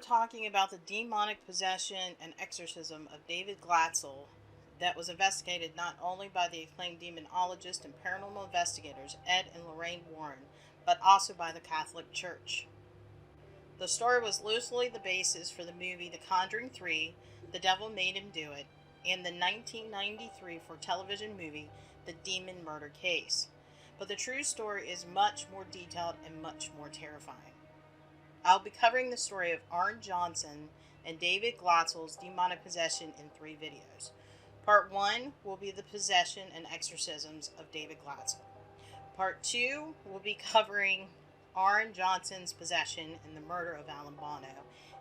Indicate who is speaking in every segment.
Speaker 1: talking about the demonic possession and exorcism of David Glatzel that was investigated not only by the acclaimed demonologist and paranormal investigators Ed and Lorraine Warren, but also by the Catholic Church. The story was loosely the basis for the movie The Conjuring 3, The Devil Made Him Do It, and the 1993 for television movie The Demon Murder Case. But the true story is much more detailed and much more terrifying. I'll be covering the story of Arne Johnson and David Glatzel's demonic possession in 3 videos. Part 1 will be the possession and exorcisms of David Glatzel. Part 2 will be covering Arne Johnson's possession and the murder of Alan Bono.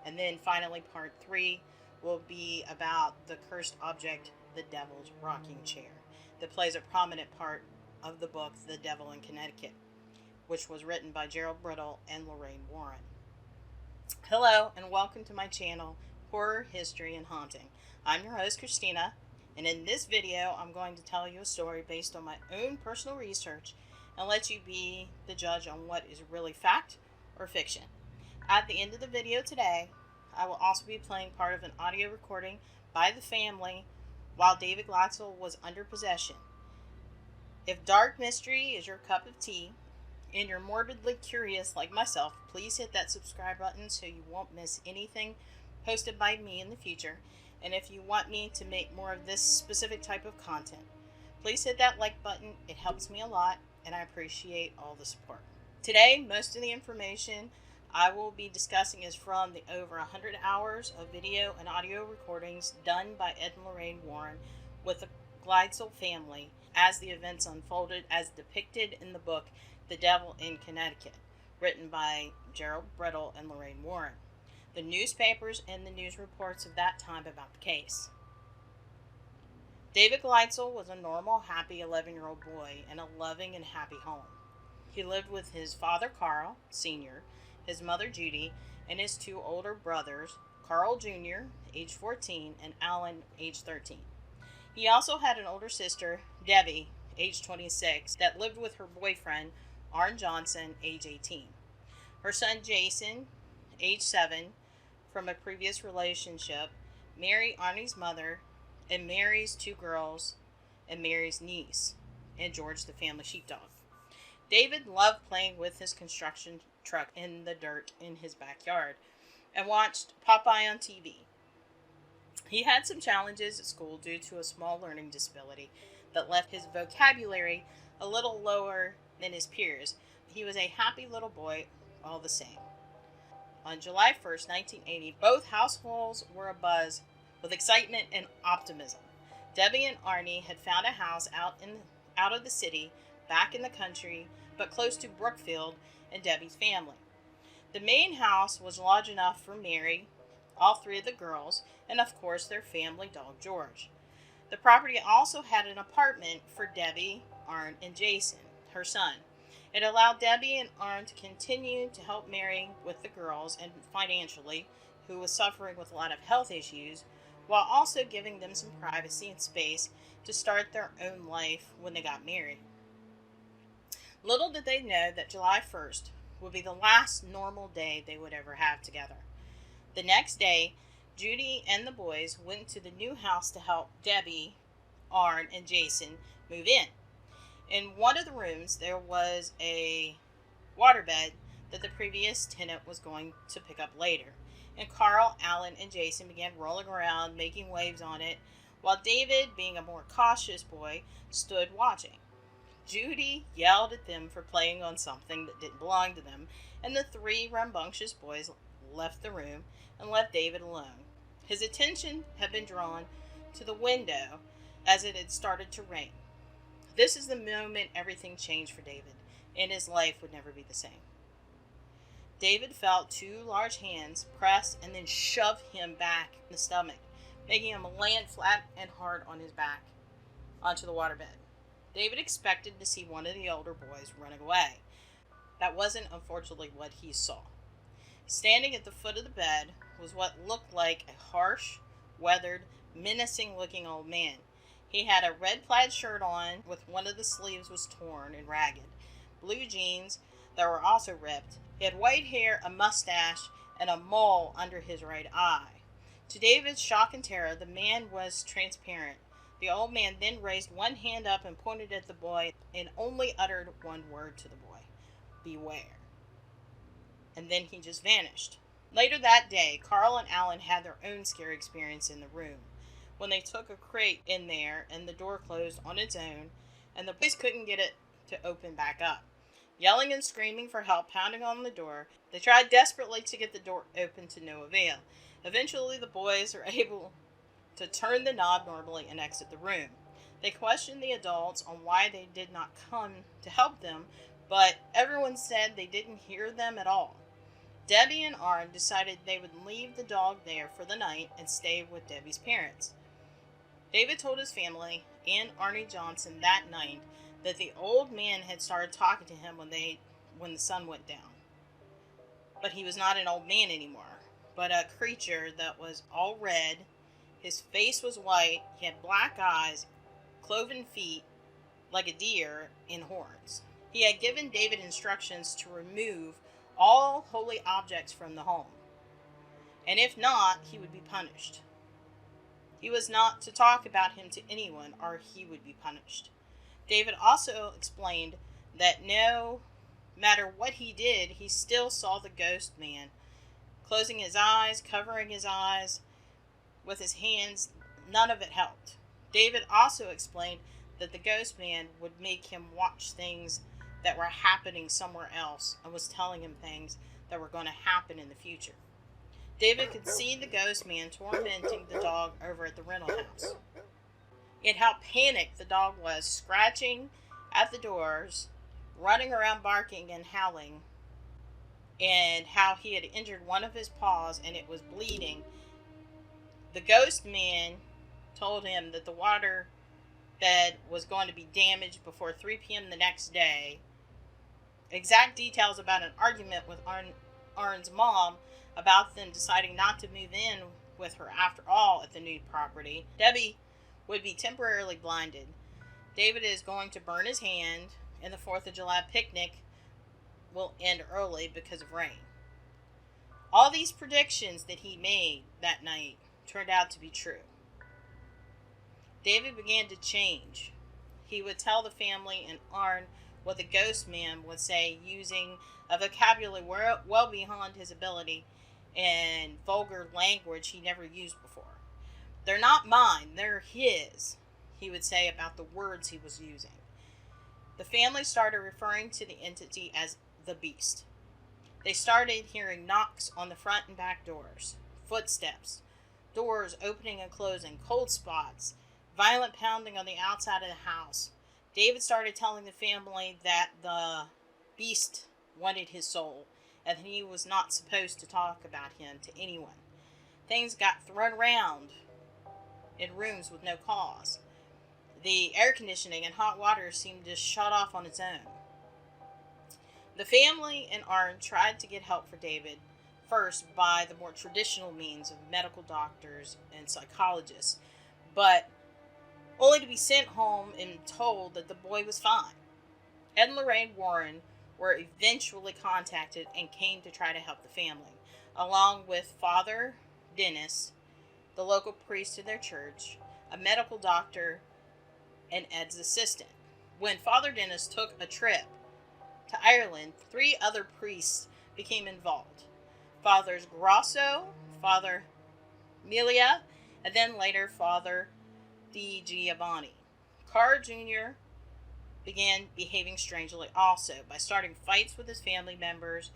Speaker 1: And then finally Part 3 will be about the cursed object, the Devil's Rocking Chair, that plays a prominent part of the book The Devil in Connecticut, which was written by Gerald Brittle and Lorraine Warren. Hello and welcome to my channel, Horror, History, and Haunting. I'm your host, Christina, and in this video I'm going to tell you a story based on my own personal research and let you be the judge on what is really fact or fiction. At the end of the video today, I will also be playing part of an audio recording by the family while David Glatzel was under possession. If dark mystery is your cup of tea, and you're morbidly curious like myself, please hit that subscribe button so you won't miss anything posted by me in the future. And if you want me to make more of this specific type of content, please hit that like button. It helps me a lot, and I appreciate all the support. Today, most of the information I will be discussing is from the over 100 hours of video and audio recordings done by Ed and Lorraine Warren with the Glatzel family as the events unfolded as depicted in the book The Devil in Connecticut, written by Gerald Brittle and Lorraine Warren, the newspapers and the news reports of that time about the case. David Glatzel was a normal, happy 11-year-old boy in a loving and happy home. He lived with his father, Carl, Sr., his mother, Judy, and his 2 older brothers, Carl Jr., age 14, and Alan, age 13. He also had an older sister, Debbie, age 26, that lived with her boyfriend, Arne Johnson, age 18. Her son, Jason, age 7, from a previous relationship, Mary, Arnie's mother, and Mary's 2 girls, and Mary's niece, and George, the family sheepdog. David loved playing with his construction truck in the dirt in his backyard and watched Popeye on TV. He had some challenges at school due to a small learning disability that left his vocabulary a little lower than his peers. He was a happy little boy all the same. On July 1st, 1980, both households were abuzz with excitement and optimism. Debbie and Arnie had found a house out of the city, back in the country, but close to Brookfield and Debbie's family. The main house was large enough for Mary, all 3 of the girls, and of course their family dog George. The property also had an apartment for Debbie, Arne, and Jason, her son. It allowed Debbie and Arne to continue to help Mary with the girls and financially, who was suffering with a lot of health issues, while also giving them some privacy and space to start their own life when they got married. Little did they know that July 1st would be the last normal day they would ever have together. The next day, Judy and the boys went to the new house to help Debbie, Arne, and Jason move in. In one of the rooms, there was a waterbed that the previous tenant was going to pick up later, and Carl, Alan, and Jason began rolling around, making waves on it, while David, being a more cautious boy, stood watching. Judy yelled at them for playing on something that didn't belong to them, and the 3 rambunctious boys left the room and left David alone. His attention had been drawn to the window as it had started to rain. This is the moment everything changed for David, and his life would never be the same. David felt 2 large hands press and then shove him back in the stomach, making him land flat and hard on his back onto the waterbed. David expected to see one of the older boys running away. That wasn't, unfortunately, what he saw. Standing at the foot of the bed was what looked like a harsh, weathered, menacing-looking old man. He had a red plaid shirt on, with one of the sleeves was torn and ragged, blue jeans that were also ripped. He had white hair, a mustache, and a mole under his right eye. To David's shock and terror, the man was transparent. The old man then raised one hand up and pointed at the boy and only uttered one word to the boy: beware. And then he just vanished. Later that day, Carl and Alan had their own scary experience in the room when they took a crate in there and the door closed on its own and the boys couldn't get it to open back up. Yelling and screaming for help, pounding on the door, they tried desperately to get the door open to no avail. Eventually, the boys were able to turn the knob normally and exit the room. They questioned the adults on why they did not come to help them, but everyone said they didn't hear them at all. Debbie and Arne decided they would leave the dog there for the night and stay with Debbie's parents. David told his family and Arne Johnson that night that the old man had started talking to him when the sun went down. But he was not an old man anymore, but a creature that was all red. His face was white, he had black eyes, cloven feet like a deer, and horns. He had given David instructions to remove all holy objects from the home, and if not, he would be punished. He was not to talk about him to anyone, or he would be punished. David also explained that no matter what he did, he still saw the ghost man, closing his eyes, covering his eyes with his hands. None of it helped. David also explained that the ghost man would make him watch things that were happening somewhere else and was telling him things that were going to happen in the future. David could see the ghost man tormenting the dog over at the rental house. Yet how panicked the dog was, scratching at the doors, running around barking and howling, and how he had injured one of his paws and it was bleeding. The ghost man told him that the water bed was going to be damaged before 3 p.m. the next day. Exact details about an argument with Arne's mom about them deciding not to move in with her after all at the new property. Debbie would be temporarily blinded. David is going to burn his hand, and the 4th of July picnic will end early because of rain. All these predictions that he made that night turned out to be true. David began to change. He would tell the family and Arne what the ghost man would say, using a vocabulary well beyond his ability and vulgar language he never used before. "They're not mine, they're his," he would say about the words he was using. The family started referring to the entity as the beast. They started hearing knocks on the front and back doors, footsteps, doors opening and closing, cold spots, violent pounding on the outside of the house. David started telling the family that the beast wanted his soul and that he was not supposed to talk about him to anyone. Things got thrown around in rooms with no cause. The air conditioning and hot water seemed to shut off on its own. The family and Arne tried to get help for David, first by the more traditional means of medical doctors and psychologists, but only to be sent home and told that the boy was fine. Ed and Lorraine Warren were eventually contacted and came to try to help the family, along with Father Dennis, the local priest of their church, a medical doctor, and Ed's assistant. When Father Dennis took a trip to Ireland, 3 other priests became involved. Fathers Grosso, Father Melia, and then later Father Di Giovanni. Carl Jr. began behaving strangely also by starting fights with his family members.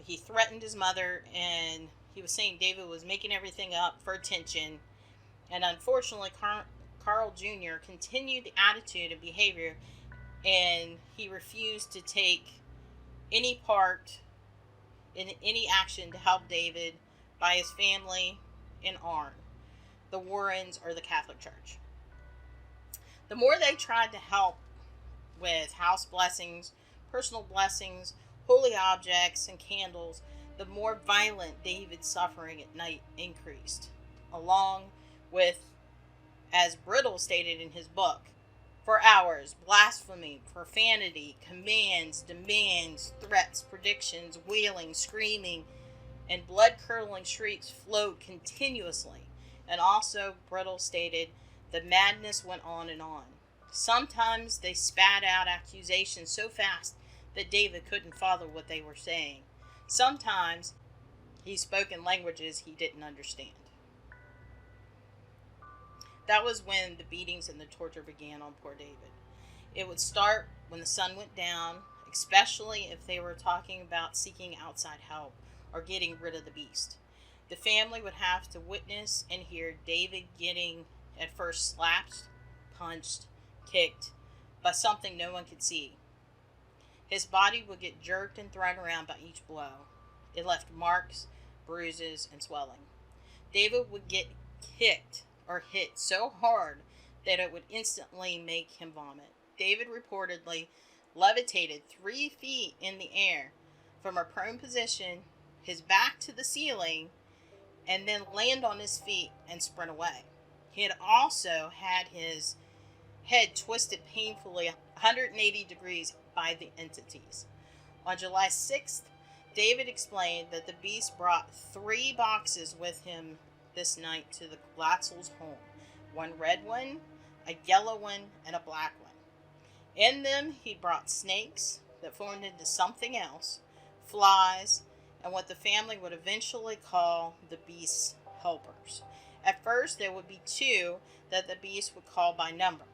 Speaker 1: He threatened his mother, and he was saying David was making everything up for attention. And unfortunately, Carl Jr. continued the attitude and behavior, and he refused to take any part in any action to help David by his family and Arne, the Warrens, or the Catholic Church. The more they tried to help with house blessings, personal blessings, holy objects, and candles, the more violent David's suffering at night increased, along with, as Brittle stated in his book, for hours, blasphemy, profanity, commands, demands, threats, predictions, wailing, screaming, and blood-curdling shrieks flowed continuously. And also, Brittle stated, the madness went on and on. Sometimes they spat out accusations so fast that David couldn't follow what they were saying. Sometimes he spoke in languages he didn't understand. That was when the beatings and the torture began on poor David. It would start when the sun went down, especially if they were talking about seeking outside help or getting rid of the beast. The family would have to witness and hear David getting at first slapped, punched, kicked by something no one could see. His body would get jerked and thrown around by each blow. It left marks, bruises, and swelling. David would get kicked or hit so hard that it would instantly make him vomit. David reportedly levitated 3 feet in the air from a prone position, his back to the ceiling, and then land on his feet and sprint away. He had also had his head twisted painfully 180 degrees by the entities. On July 6th, David explained that the beast brought 3 boxes with him this night to the Glatzels' home. 1 red one, a yellow one, and a black one. In them, he brought snakes that formed into something else, flies, and what the family would eventually call the beast's helpers. At first, there would be 2 that the beast would call by number.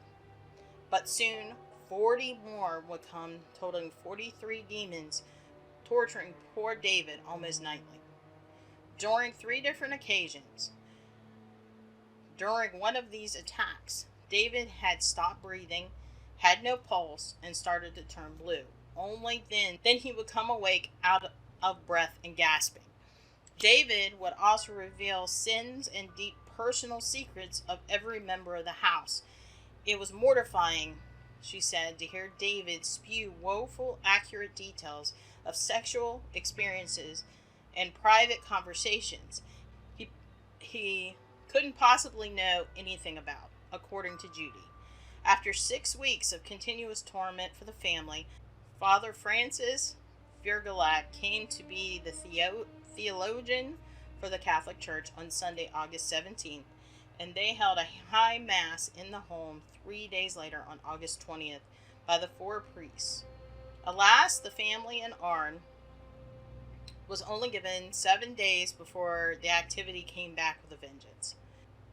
Speaker 1: But soon, 40 more would come, totaling 43 demons, torturing poor David almost nightly. During 3 different occasions, during one of these attacks, David had stopped breathing, had no pulse, and started to turn blue. Only then he would come awake out of breath and gasping. David would also reveal sins and deep personal secrets of every member of the house. It was mortifying, she said, to hear David spew woeful, accurate details of sexual experiences and private conversations he couldn't possibly know anything about, according to Judy. After 6 weeks of continuous torment for the family, Father Francis Virgilat came to be the theologian for the Catholic Church on Sunday, August 17th, and they held a high mass in the home 3 days later on August 20th by the 4 priests. Alas, the family in Arne was only given 7 days before the activity came back with a vengeance.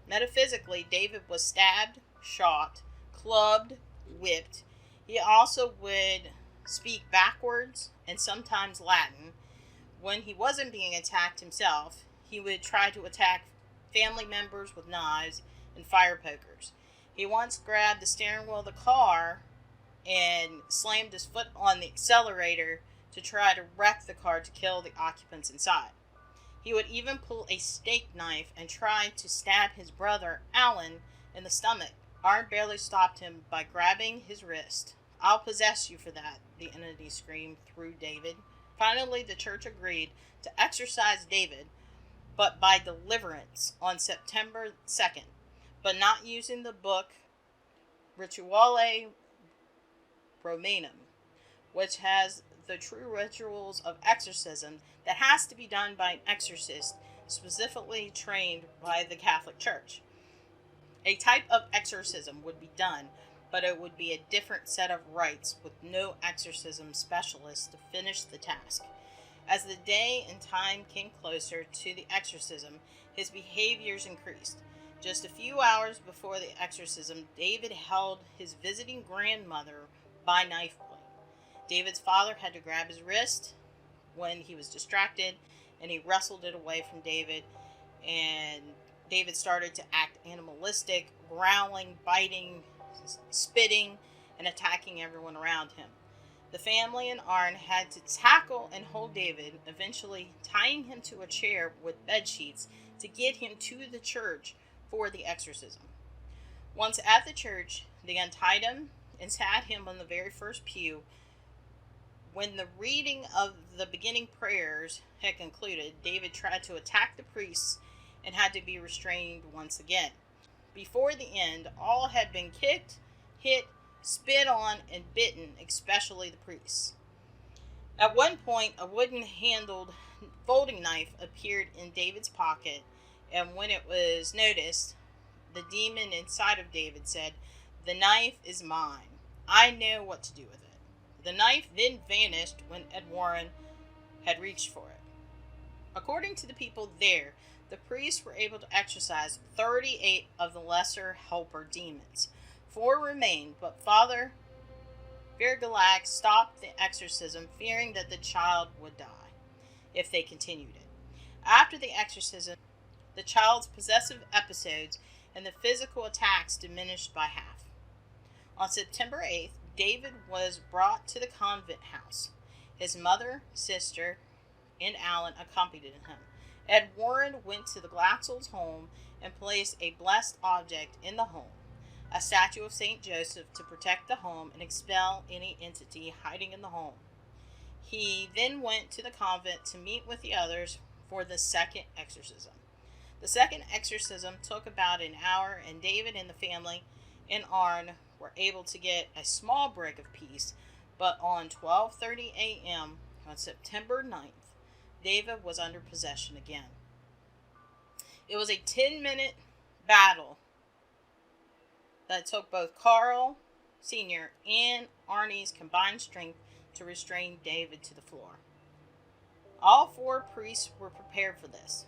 Speaker 1: Metaphysically, David was stabbed, shot, clubbed, whipped. He also would speak backwards and sometimes Latin. When he wasn't being attacked himself, he would try to attack family members with knives and fire pokers. He once grabbed the steering wheel of the car and slammed his foot on the accelerator to try to wreck the car to kill the occupants inside. He would even pull a steak knife and try to stab his brother, Alan, in the stomach. Arne barely stopped him by grabbing his wrist. "I'll possess you for that," the entity screamed through David. Finally, the church agreed to exorcise David, but by deliverance on September 2nd, but not using the book Rituale Romanum, which has the true rituals of exorcism that has to be done by an exorcist specifically trained by the Catholic Church. A type of exorcism would be done, but it would be a different set of rites with no exorcism specialist to finish the task. As the day and time came closer to the exorcism, his behaviors increased. Just a few hours before the exorcism, David held his visiting grandmother by knife point. David's father had to grab his wrist when he was distracted, and he wrestled it away from David, and David started to act animalistic, growling, biting, spitting, and attacking everyone around him. The family and Arne had to tackle and hold David, eventually tying him to a chair with bed sheets to get him to the church for the exorcism. Once at the church, they untied him and sat him on the very first pew. When the reading of the beginning prayers had concluded, David tried to attack the priests and had to be restrained once again. Before the end, all had been kicked, hit, spit on, and bitten, especially the priests. At one point, a wooden-handled folding knife appeared in David's pocket, and when it was noticed, the demon inside of David said, "The knife is mine. I know what to do with it." The knife then vanished when Ed Warren had reached for it. According to the people there, the priests were able to exorcise 38 of the lesser helper demons. 4 remained, but Father David stopped the exorcism, fearing that the child would die if they continued it. After the exorcism, the child's possessive episodes and the physical attacks diminished by half. On September 8th, David was brought to the convent house. His mother, sister, and Alan accompanied him. Ed Warren went to the Glatzel's home and placed a blessed object in the home, a statue of St. Joseph, to protect the home and expel any entity hiding in the home. He then went to the convent to meet with the others for the second exorcism. The second exorcism took about an hour, and David and the family and Arne were able to get a small break of peace, but on 12:30 a.m. on September 9th, David was under possession again. It was a 10-minute battle that took both Carl Sr. and Arne's combined strength to restrain David to the floor. All 4 priests were prepared for this.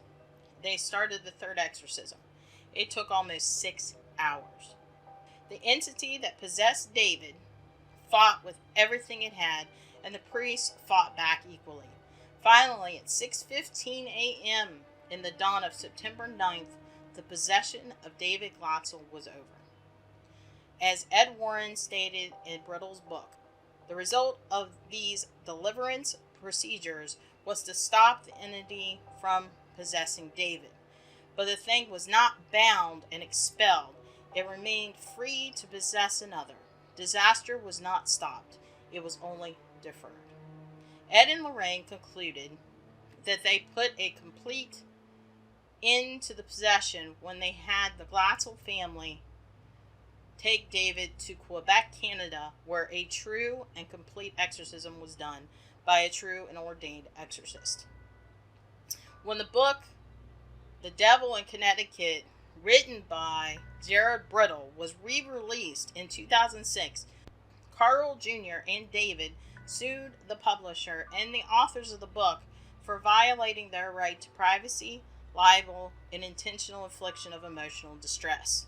Speaker 1: They started the third exorcism. It took almost 6 hours. The entity that possessed David fought with everything it had, and the priests fought back equally. Finally, at 6:15 a.m. in the dawn of September 9th, the possession of David Glatzel was over. As Ed Warren stated in Brittle's book, the result of these deliverance procedures was to stop the entity from possessing David. But the thing was not bound and expelled. It remained free to possess another. Disaster was not stopped. It was only deferred. Ed and Lorraine concluded that they put a complete end to the possession when they had the Glatzel family take David to Quebec, Canada, where a true and complete exorcism was done by a true and ordained exorcist. When the book The Devil in Connecticut, written by Gerard Brittle, was re-released in 2006, Carl Jr. and David sued the publisher and the authors of the book for violating their right to privacy, libel, and intentional infliction of emotional distress.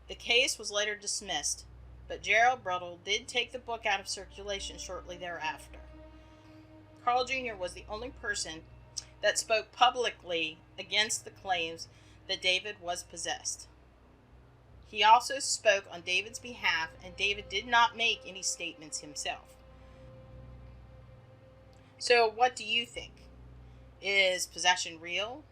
Speaker 1: The case was later dismissed, but Gerald Brittle did take the book out of circulation shortly thereafter. Carl Jr. was the only person that spoke publicly against the claims that David was possessed. He also spoke on David's behalf, and David did not make any statements himself. So, what do you think? Is possession real?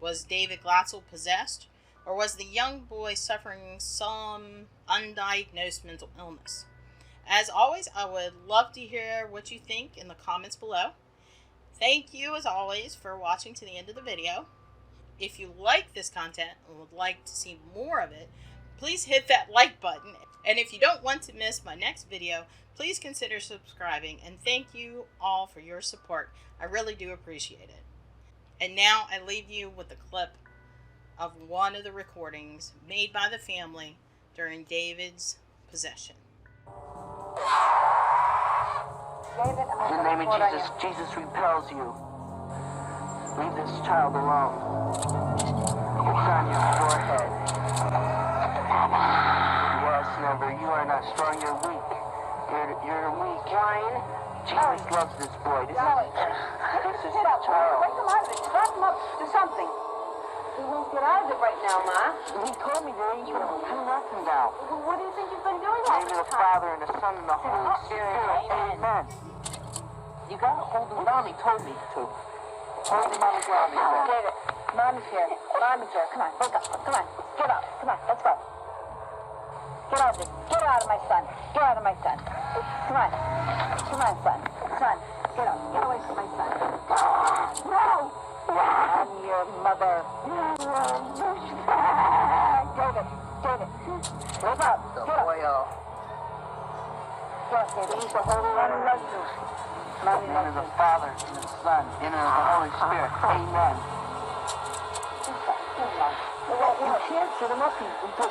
Speaker 1: Was David Glatzel possessed? Or was the young boy suffering some undiagnosed mental illness? As always, I would love to hear what you think in the comments below. Thank you, as always, for watching to the end of the video. If you like this content and would like to see more of it, please hit that like button. And if you don't want to miss my next video, please consider subscribing. And thank you all for your support. I really do appreciate it. And now I leave you with a clip of one of the recordings made by the family during David's possession.
Speaker 2: David, in the name of Jesus, Jesus repels you. Leave this child alone. It's on your forehead. Yes, never. You are not strong. You're weak. You're weak. Ryan. Jesus loves this boy. This is the child.
Speaker 3: Wake him out of it. Talk him up to something. He won't get out of it right now, Ma.
Speaker 2: He told me there ain't gonna knock him down.
Speaker 3: What do you think you've been doing all
Speaker 2: In the name
Speaker 3: this
Speaker 2: of the
Speaker 3: time?
Speaker 2: Father and the Son and the Holy Spirit. Amen. You gotta hold him down. He told me to. Hold him on the ground, he said.
Speaker 3: David, Mommy's here. Mommy's here. Come on, wake up. Come on. Get up. Come on, let's go. Get out of this. Get out of my son. Get out of my son. Come on. Come on, son. Son, get up. Get away from my son. No! I'm your mother. David, David. Wake up. Get up.
Speaker 2: Boy,
Speaker 3: Get up, David. He's the Holy One who loves you.
Speaker 2: In the name of the Father, and the Son, and of the Holy Spirit. Amen.
Speaker 3: You can't sit him up. You put